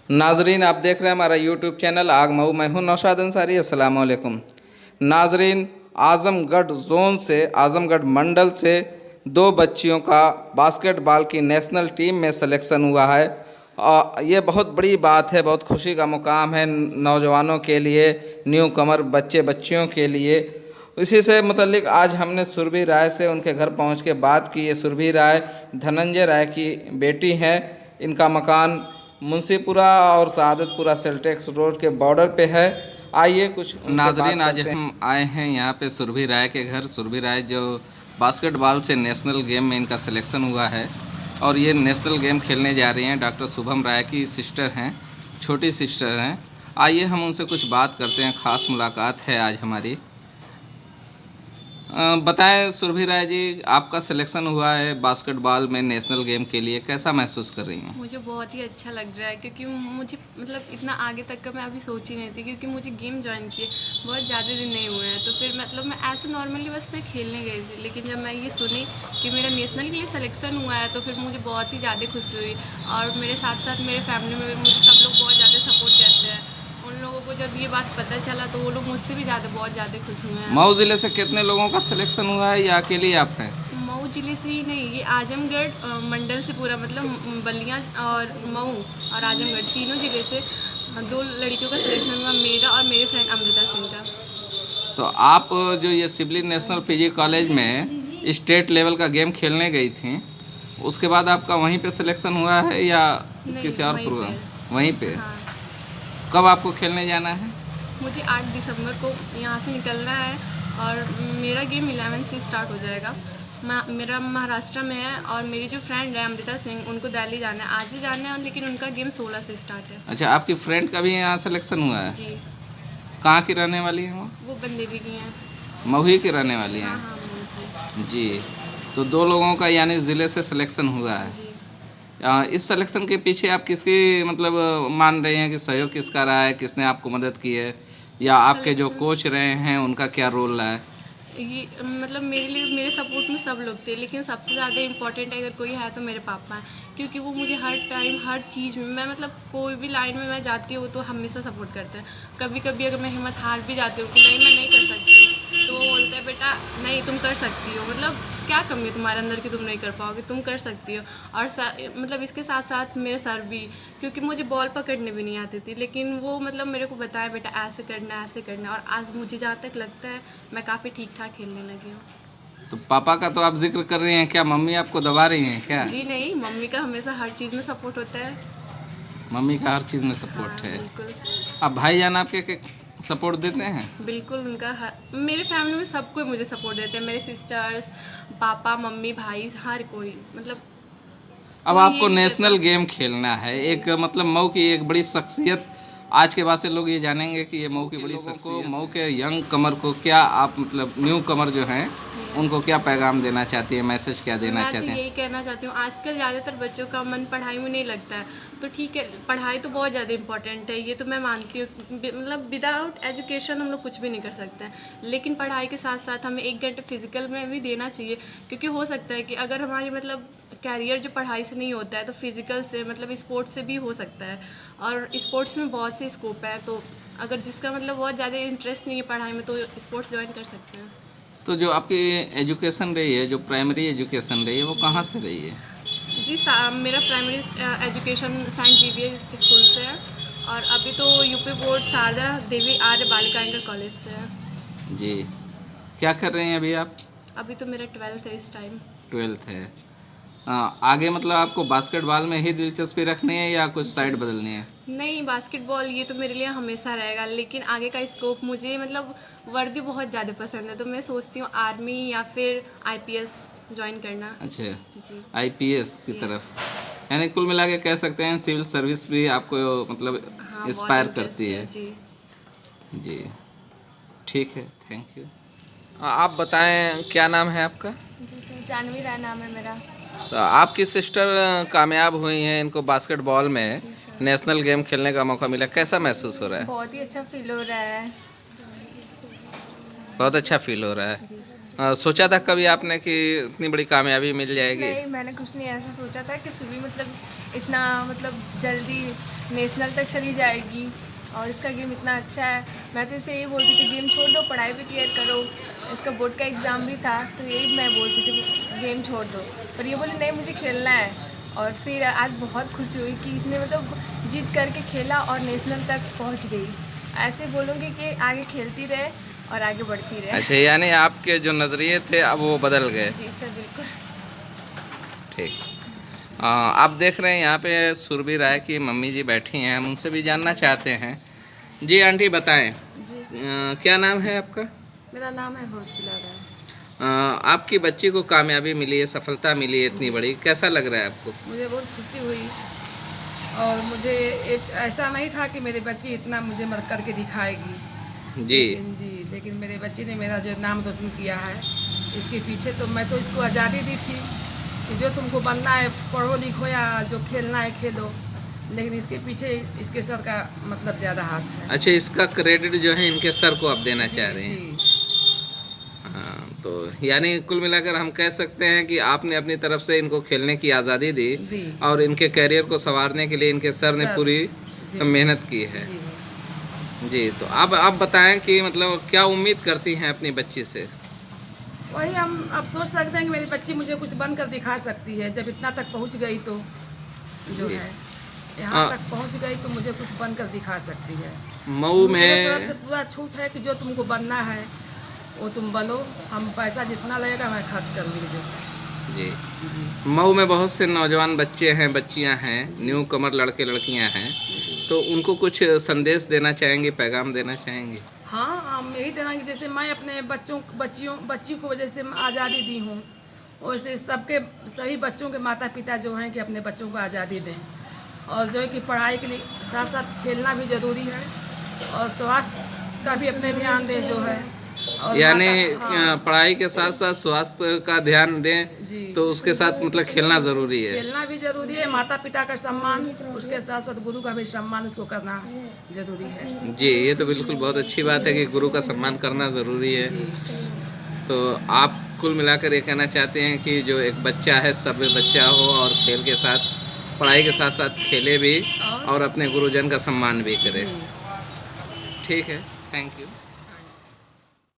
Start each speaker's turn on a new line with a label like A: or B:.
A: नाजरीन, आप देख रहे हैं हमारा यूट्यूब चैनल आग मऊ। मैं हूं नौशाद अंसारी। अस्सलाम वालेकुम नाजरीन, आज़मगढ़ जोन से, आज़मगढ़ मंडल से दो बच्चियों का बास्केटबॉल की नेशनल टीम में सिलेक्शन हुआ है। और ये बहुत बड़ी बात है, बहुत खुशी का मुकाम है नौजवानों के लिए, न्यू कमर बच्चियों के लिए। इसी से मुतल्लिक आज हमने सुरभि राय से उनके घर पहुंच के बात की। ये सुरभि राय धनंजय राय की बेटी हैं। इनका मकान मुंशीपुरा और सआदतपुरा सेल्टेक्स रोड के बॉर्डर पे है। आइए कुछ नाजरीन, आज हम आए हैं यहाँ पे सुरभि राय के घर। सुरभि राय जो बास्केटबॉल से नेशनल गेम में इनका सिलेक्शन हुआ है और ये नेशनल गेम खेलने जा रही हैं। डॉक्टर शुभम राय की सिस्टर हैं, छोटी सिस्टर हैं। आइए हम उनसे कुछ बात करते हैं, ख़ास मुलाकात है आज हमारी। बताएं सुरभि राय जी, आपका सिलेक्शन हुआ है बास्केटबॉल में नेशनल गेम के लिए, कैसा महसूस कर रही हैं?
B: मुझे बहुत ही अच्छा लग रहा है क्योंकि मुझे मतलब इतना आगे तक का मैं अभी सोच ही नहीं थी, क्योंकि मुझे गेम ज्वाइन किए बहुत ज़्यादा दिन नहीं हुए हैं। तो फिर मतलब मैं ऐसे नॉर्मली बस मैं खेलने गई थी, लेकिन जब मैं ये सुनी कि मेरा नेशनल के लिए सिलेक्शन हुआ है तो फिर मुझे बहुत ही ज़्यादा खुशी हुई। और मेरे साथ साथ मेरे फैमिली में मुझे सब लोग बहुत ज़्यादा सपोर्ट करते हैं। उन लोगों को जब ये बात पता चला तो वो लोग मुझसे भी बहुत ज़्यादा खुश हुए हैं।
A: मऊ ज़िले से कितने लोगों का सिलेक्शन हुआ है या अकेले आप हैं?
B: मऊ जिले से ही नहीं, ये आजमगढ़ मंडल से पूरा, मतलब बलिया और मऊ और आजमगढ़ तीनों ज़िले से दो लड़कियों का सिलेक्शन हुआ, मेरा और मेरे फ्रेंड अमृता सिंह का।
A: तो आप जो ये सिवली नेशनल पीजी कॉलेज में स्टेट लेवल का गेम खेलने गई थी, उसके बाद आपका वहीं पे सिलेक्शन हुआ है या किसी और प्रोग्राम? वहीं पे।
B: हाँ,
A: कब आपको खेलने जाना है?
B: मुझे 8 दिसंबर को यहाँ से निकलना है और मेरा गेम 11 से स्टार्ट हो जाएगा। मेरा महाराष्ट्र में है और मेरी जो फ्रेंड है अमृता सिंह, उनको दिल्ली जाना है, आज ही जाना है, लेकिन उनका गेम 16 से स्टार्ट है।
A: अच्छा, आपकी फ्रेंड का भी यहाँ सिलेक्शन हुआ है?
B: जी।
A: कहाँ की रहने वाली है
B: वो बंदेवी की हैं।
A: मऊ ही की रहने वाली हैं?
B: हाँ हाँ, मऊ की।
A: जी। तो दो लोगों का यानी ज़िले से सिलेक्शन हुआ है।
B: जी।
A: इस सिलेक्शन के पीछे आप किसकी मतलब मान रहे हैं कि सहयोग किसका रहा है, किसने आपको मदद की है, या आपके जो कोच रहे हैं उनका क्या रोल रहा है?
B: ये मतलब मेरे लिए, मेरे सपोर्ट में सब लोग थे, लेकिन सबसे ज़्यादा इम्पोर्टेंट अगर कोई है तो मेरे पापा हैं, क्योंकि वो मुझे हर टाइम हर चीज़ में, मैं मतलब कोई भी लाइन में मैं जाती हूँ तो हमेशा सपोर्ट करते हैं। कभी कभी अगर मैं हिम्मत हार भी जाती हूँ कि नहीं मैं नहीं कर सकती, तो वो बोलते हैं बेटा नहीं तुम कर सकती हो, मतलब क्या कमी है तुम्हारे अंदर कि तुम नहीं कर पाओगे, तुम कर सकती हो। और मतलब इसके साथ साथ मेरे सर भी, क्योंकि मुझे बॉल पकड़ने भी नहीं आती थी, लेकिन वो मतलब मेरे को बताया बेटा ऐसे करना है ऐसे करना है, और आज मुझे जहाँ तक लगता है मैं काफ़ी ठीक ठाक खेलने लगी हूँ।
A: तो पापा का तो आप जिक्र कर रही हैं, क्या मम्मी आपको दबा रही हैं क्या?
B: जी नहीं, मम्मी का हमेशा हर चीज़ में सपोर्ट होता है।
A: मम्मी का हर चीज़ में सपोर्ट
B: हाँ,
A: है।
B: बिल्कुल।
A: अब भाईजान आपके सपोर्ट देते हैं?
B: बिल्कुल, उनका मेरे फैमिली में सब कोई मुझे सपोर्ट देते हैं, मेरे सिस्टर्स, पापा, मम्मी, भाई, हर कोई, मतलब
A: अब
B: कोई
A: आपको
B: ये नहीं
A: नेशनल
B: कहता।
A: गेम खेलना है, एक मतलब मऊ की एक बड़ी शख्सियत, आज के बाद से लोग ये जानेंगे कि ये मऊ की बड़ी शख्सियत, मऊ के यंग कमर को क्या आप मतलब न्यू कमर जो हैं उनको क्या पैगाम देना चाहती है, मैसेज क्या देना
B: मैं तो
A: चाहते हैं?
B: यही कहना चाहती हूँ, आजकल ज़्यादातर बच्चों का मन पढ़ाई में नहीं लगता है, तो ठीक है पढ़ाई तो बहुत ज़्यादा इम्पोर्टेंट है, ये तो मैं मानती हूँ, मतलब विदाउट एजुकेशन हम लोग कुछ भी नहीं कर सकते हैं, लेकिन पढ़ाई के साथ साथ हमें 1 घंटे फिजिकल में भी देना चाहिए, क्योंकि हो सकता है कि अगर हमारी मतलब कैरियर जो पढ़ाई से नहीं होता है तो फिज़िकल से, मतलब स्पोर्ट्स से भी हो सकता है, और स्पोर्ट्स में बहुत से स्कोप है, तो अगर जिसका मतलब बहुत ज़्यादा इंटरेस्ट नहीं है पढ़ाई में तो स्पोर्ट्स ज्वाइन कर सकते हैं।
A: तो जो आपकी एजुकेशन रही है, जो प्राइमरी एजुकेशन रही है, वो कहाँ से रही है?
B: जी मेरा primary education saint Xavier school से है, और अभी तो UP board Sharda Devi Arya Balika inter college से है।
A: जी। क्या कर रहे हैं अभी आप?
B: अभी तो मेरा 12th है इस टाइम।
A: 12th है। आगे मतलब आपको बास्केटबॉल में ही दिलचस्पी रखनी है या कुछ साइड बदलनी है?
B: नहीं, बास्केटबॉल ये तो मेरे लिए हमेशा रहेगा, लेकिन आगे का स्कोप मुझे मतलब वर्दी बहुत ज़्यादा पसंद है, तो मैं सोचती हूँ आर्मी या फिर आईपीएस ज्वाइन करना।
A: अच्छा,
B: जी।
A: आईपीएस की तरफ, यानी कुल मिला के कह सकते हैं सिविल सर्विस भी आपको मतलब
B: हाँ,
A: इंस्पायर
B: बहुत
A: करती है।
B: इंटरेस्ट जी।
A: जी, ठीक है, थैंक यू। आप बताएं क्या नाम है आपका?
B: जी सर, जानवी राय नाम है मेरा।
A: तो आपकी सिस्टर कामयाब हुई हैं, इनको बास्केटबॉल में
B: जी सर।
A: नेशनल गेम खेलने का मौका मिला, कैसा महसूस हो रहा है?
B: बहुत ही अच्छा फील हो रहा है।
A: बहुत अच्छा फील हो रहा है।
B: जी सर।
A: सोचा था कभी आपने कि इतनी बड़ी कामयाबी मिल जाएगी?
B: नहीं, मैंने कुछ नहीं ऐसा सोचा था कि सुबह मतलब इतना मतलब जल्दी नेशनल तक चली जाएगी और इसका गेम इतना अच्छा है। मैं तो इसे यही बोलती थी गेम छोड़ दो, पढ़ाई पे केयर करो। इसका बोर्ड का एग्ज़ाम भी था तो यही मैं बोलती थी गेम छोड़ दो, पर ये बोली नहीं मुझे खेलना है। और फिर आज बहुत खुशी हुई कि इसने मतलब जीत करके खेला और नेशनल तक पहुंच गई। ऐसे बोलूँगी कि आगे खेलती रहे और आगे बढ़ती रहे।
A: अच्छा, यानी आपके जो नज़रिए थे अब वो बदल गए।
B: जी सर, बिल्कुल।
A: ठीक। आप देख रहे हैं यहाँ पे सुरभि राय की मम्मी जी बैठी हैं, हम उनसे भी जानना चाहते हैं। जी आंटी बताएं,
B: जी,
A: क्या नाम है आपका?
B: मेरा नाम है हौसला राय।
A: आपकी बच्ची को कामयाबी मिली है, सफलता मिली है इतनी बड़ी, कैसा लग रहा है आपको?
C: मुझे बहुत खुशी हुई और मुझे एक ऐसा नहीं था कि मेरी बच्ची इतना मुझे मर करके दिखाएगी।
A: जी
C: लेकिन मेरे बच्ची ने मेरा जो नाम रोशन किया है, इसके पीछे तो मैं तो इसको आज़ादी दी थी कि जो तुमको बनना है पढ़ो लिखो या जो खेलना है खेलो, लेकिन इसके पीछे इसके सर का मतलब ज़्यादा हाथ है।
A: अच्छा, इसका क्रेडिट जो है इनके सर को आप देना चाह रहे हैं?
C: जी,
A: हाँ, तो यानी कुल मिलाकर हम कह सकते हैं कि आपने अपनी तरफ से इनको खेलने की आज़ादी दी
C: दी।
A: और इनके करियर को संवारने के लिए इनके सर ने पूरी
C: जी।
A: मेहनत की है।
C: जी।
A: जी, तो अब आप बताएं कि मतलब क्या उम्मीद करती हैं अपनी बच्ची से?
C: वही हम अब सोच सकते हैं कि मेरी बच्ची मुझे कुछ बनकर दिखा सकती है। जब इतना तक पहुंच गई तो जो
A: जी।
C: है यहाँ तक पहुंच गई तो मुझे कुछ बनकर दिखा सकती है।
A: मऊ
C: मेरी तरफ
A: में
C: से पूरा छूट है कि जो तुमको बनना है वो तुम बनो, हम पैसा जितना लगेगा मैं खर्च करूँगी जो है।
A: जी, मऊ में बहुत से नौजवान बच्चे हैं, बच्चियां हैं, न्यू कमर लड़के लड़कियां हैं, तो उनको कुछ संदेश देना चाहेंगे, पैगाम देना चाहेंगे?
C: हाँ, हम यही देना कि जैसे मैं अपने बच्चियों को जैसे आज़ादी दी हूँ, वैसे सभी बच्चों के माता पिता जो हैं कि अपने बच्चों को आज़ादी दें और जो है कि पढ़ाई के लिए साथ साथ खेलना भी ज़रूरी है और स्वास्थ्य का भी अपने ध्यान दें जो है। और
A: यानी
C: हाँ,
A: पढ़ाई के साथ साथ स्वास्थ्य का ध्यान दें,
C: जी।
A: तो उसके साथ मतलब खेलना ज़रूरी है।
C: खेलना भी जरूरी है, माता पिता का सम्मान, उसके साथ साथ गुरु का भी सम्मान उसको करना जरूरी है।
A: जी, ये तो बिल्कुल बहुत अच्छी बात है कि गुरु का सम्मान करना ज़रूरी है। तो आप कुल मिलाकर ये कहना चाहते हैं कि जो एक बच्चा है सभ्य बच्चा हो और खेल के साथ पढ़ाई के साथ साथ खेले भी और अपने गुरुजन का सम्मान भी करे। ठीक है, थैंक यू।